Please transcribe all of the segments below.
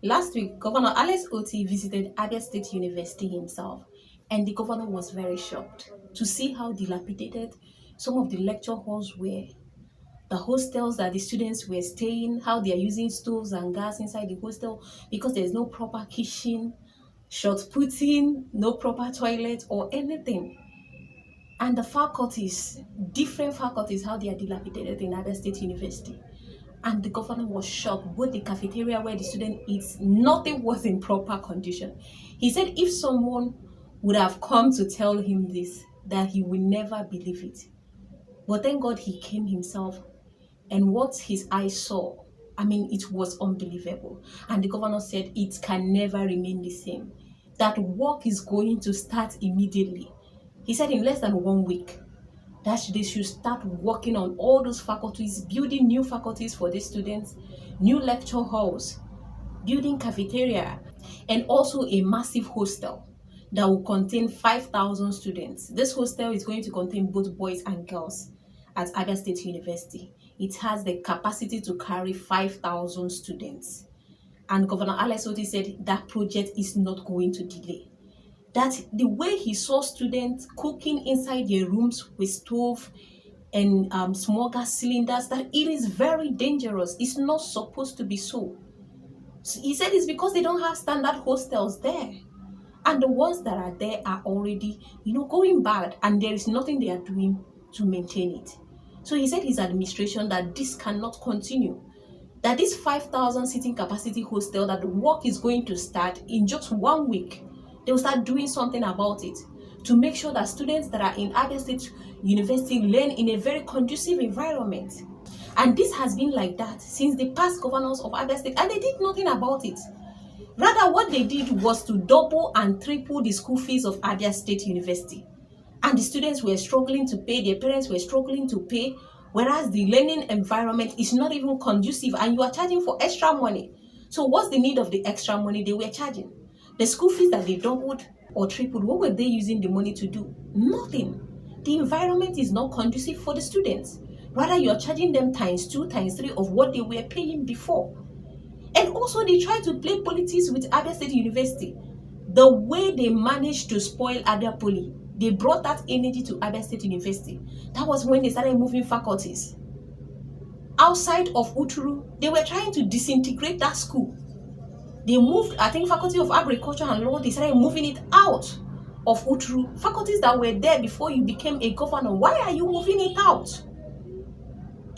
Last week, Governor Alex Otti visited Abia State University himself, and the governor was very shocked to see how dilapidated some of the lecture halls were, the hostels that the students were staying, how they are using stoves and gas inside the hostel because there's no proper kitchen, short putting, no proper toilet or anything. And the faculties, different faculties, how they are dilapidated in Abia State University. And the governor was shocked. Both the cafeteria where the student eats, nothing was in proper condition. He said if someone would have come to tell him this, that he would never believe it. But thank God he came himself, and what his eyes saw, it was unbelievable. And the governor said it can never remain the same. That work is going to start immediately. He said in less than 1 week, that they should start working on all those faculties, building new faculties for the students, new lecture halls, building cafeteria, and also a massive hostel that will contain 5,000 students. This hostel is going to contain both boys and girls at Abia State University. It has the capacity to carry 5,000 students. And Governor Alex Otti said that project is not going to delay. That the way he saw students cooking inside their rooms with stove and small gas cylinders, that it is very dangerous. It's not supposed to be so. He said it's because they don't have standard hostels there. And the ones that are there are already, going bad, and there is nothing they are doing to maintain it. So he said his administration that this cannot continue. That this 5,000 seating capacity hostel, that the work is going to start in just 1 week. They will start doing something about it to make sure that students that are in Abia State University learn in a very conducive environment. And this has been like that since the past governors of Abia State, and they did nothing about it. Rather, what they did was to double and triple the school fees of Abia State University. And the students were struggling to pay, their parents were struggling to pay, whereas the learning environment is not even conducive, and you are charging for extra money. So what's the need of the extra money they were charging? The school fees that they doubled or tripled, what were they using the money to do? Nothing. The environment is not conducive for the students. Rather, you're charging them times 2, times 3 of what they were paying before. And also, they try to play politics with Abia State University. The way they managed to spoil Abia Poly, they brought that energy to Abia State University. That was when they started moving faculties. Outside of Uturu, they were trying to disintegrate that school. They moved, I think, Faculty of Agriculture and Law, they started moving it out of Uturu. Faculties that were there before you became a governor, why are you moving it out?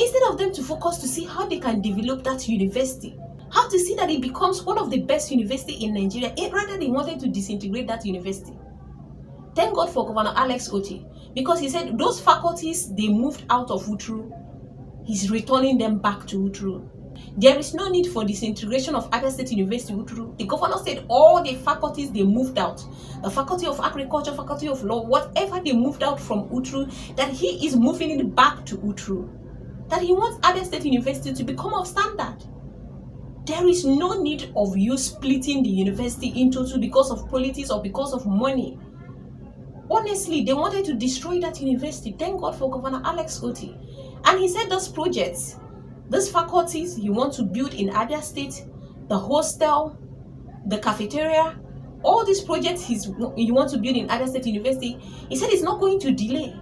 Instead of them to focus to see how they can develop that university, how to see that it becomes one of the best universities in Nigeria, rather they wanted to disintegrate that university. Thank God for Governor Alex Otti, because he said those faculties they moved out of Uturu, he's returning them back to Uturu. There is no need for disintegration of Abia State University Uturu. The governor said all the faculties they moved out, the Faculty of Agriculture, Faculty of Law, whatever they moved out from Uturu, that he is moving it back to Uturu. That he wants Abia State University to become of standard. There is no need of you splitting the university into two because of politics or because of money. Honestly, they wanted to destroy that university. Thank God for Governor Alex Otti. And he said those projects, these faculties you want to build in Abia State, the hostel, the cafeteria, all these projects you want to build in Abia State University, he said it's not going to delay.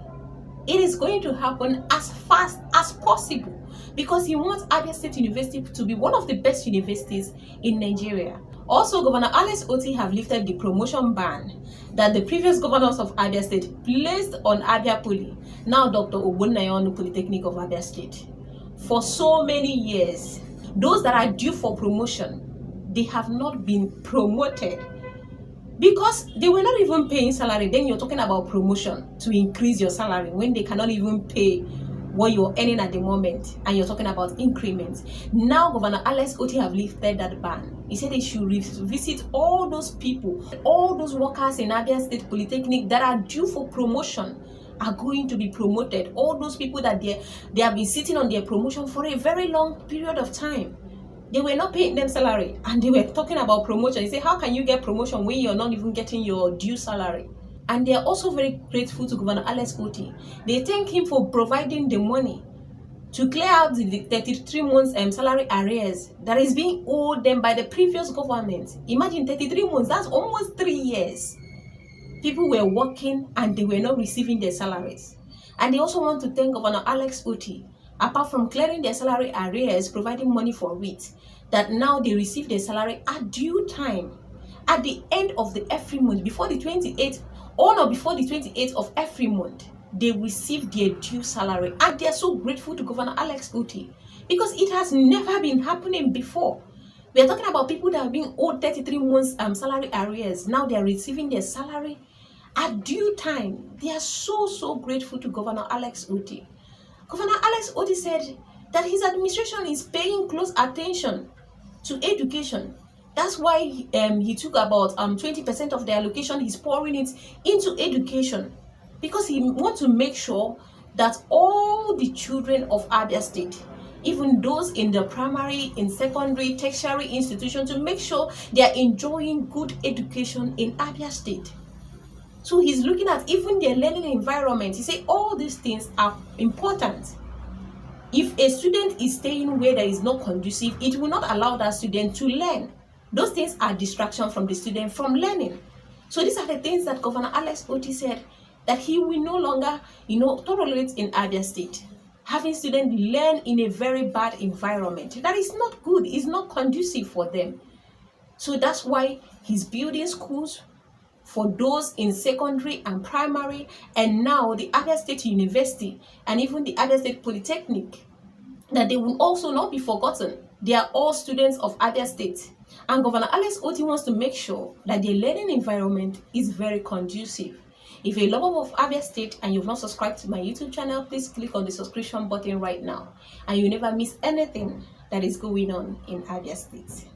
It is going to happen as fast as possible because he wants Abia State University to be one of the best universities in Nigeria. Also, Governor Alex Otti have lifted the promotion ban that the previous governors of Abia State placed on Abia Poly, now Dr. Ogbonnayonu Polytechnic of Abia State. For so many years, those that are due for promotion, they have not been promoted because they were not even paying salary. Then you're talking about promotion to increase your salary when they cannot even pay what you're earning at the moment, and you're talking about increments. Now Governor Alex Otti have lifted that ban. He said they should visit all those people, all those workers in Abia State Polytechnic that are due for promotion are going to be promoted. All those people that they have been sitting on their promotion for a very long period of time. They were not paying them salary and they were talking about promotion. He said, how can you get promotion when you're not even getting your due salary? And they are also very grateful to Governor Alex Otti. They thank him for providing the money to clear out the 33 months salary arrears that is being owed them by the previous government. Imagine 33 months, that's almost 3 years. People were working and they were not receiving their salaries. And they also want to thank Governor Alex Otti, apart from clearing their salary arrears, providing money for it, that now they receive their salary at due time, at the end of every month, before the 28th, or not before the 28th of every month, they receive their due salary. And they are so grateful to Governor Alex Otti because it has never been happening before. We are talking about people that have been owed 33 months salary arrears. Now they are receiving their salary at due time. They are so grateful to Governor Alex Otti. Governor Alex Otti said that his administration is paying close attention to education. That's why he took about 20% of the allocation. He's pouring it into education because he wants to make sure that all the children of Abia State, even those in the primary, in secondary, tertiary institution, to make sure they are enjoying good education in Abia State. So he's looking at even their learning environment. He said all these things are important. If a student is staying where there is not conducive, it will not allow that student to learn. Those things are distraction from the student from learning. So these are the things that Governor Alex Otti said that he will no longer, tolerate in Abia State. Having students learn in a very bad environment, that is not good, it's not conducive for them. So that's why he's building schools for those in secondary and primary, and now the Abia State University and even the Abia State Polytechnic, that they will also not be forgotten. They are all students of Abia State. And Governor Alex Otti wants to make sure that the learning environment is very conducive. If you're a lover of Abia State and you've not subscribed to my YouTube channel, please click on the subscription button right now, and you'll never miss anything that is going on in Abia State.